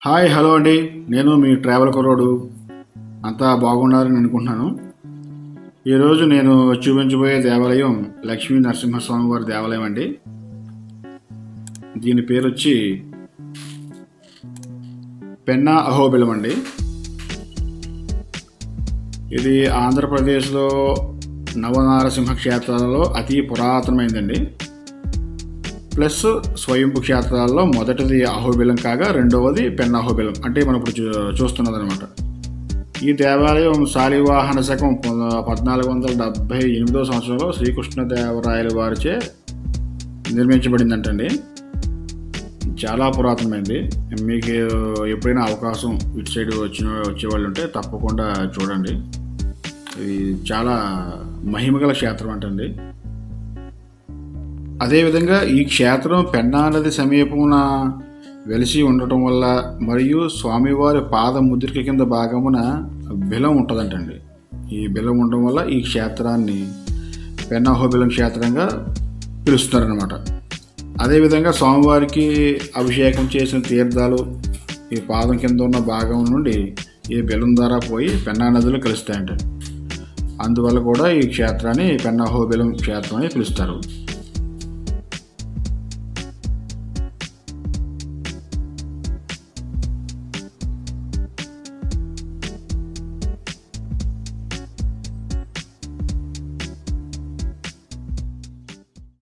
Hi hello అండి, నేను మీ travel కుర్రోడు. అంతా బాగున్నారని అనుకుంటున్నాను. ఈరోజు నేను చూపించబోయే దేవాలయం లక్ష్మీ నరసింహస్వామి వారి దేవాలయం అండి. దీని పేరు వచ్చి పెన్నా అహోబిలం అండి. ఇది ఆంధ్రప్రదేశ్లో నవనారసింహ క్షేత్రాలలో అతి పురాతనమైందండి. ప్లస్ స్వయంభు క్షేత్రాల్లో మొదటిది అహోబిలం కాగా రెండవది పెన్నా అహోబిలం, అంటే మనం ఇప్పుడు చూస్తున్నదనమాట. ఈ దేవాలయం శాలివాహన శకం 1478 సంవత్సరంలో శ్రీకృష్ణదేవరాయల వారిచే నిర్మించబడిందంటండి. చాలా పురాతనమైంది. మీకు ఎప్పుడైనా అవకాశం ఇటు సైడ్ వచ్చేవాళ్ళు ఉంటే తప్పకుండా చూడండి. ఇది చాలా మహిమగల క్షేత్రం అంటండి. అదేవిధంగా ఈ క్షేత్రం పెన్నా నది సమీపమున వెలిసి ఉండటం వల్ల మరియు స్వామివారి పాద ముద్రిక కింద భాగమున బిలం ఉంటుందంటండి. ఈ బిలం ఉండడం వల్ల ఈ క్షేత్రాన్ని పెన్నా అహోబిలం క్షేత్రంగా పిలుస్తారనమాట. అదేవిధంగా స్వామివారికి అభిషేకం చేసిన తీర్థాలు ఈ పాదం కింద ఉన్న భాగం నుండి ఈ బిలం ద్వారా పోయి పెన్నా నదిలో కలుస్తాయంట. అందువల్ల కూడా ఈ క్షేత్రాన్ని పెన్నా అహోబిలం క్షేత్రం అని పిలుస్తారు.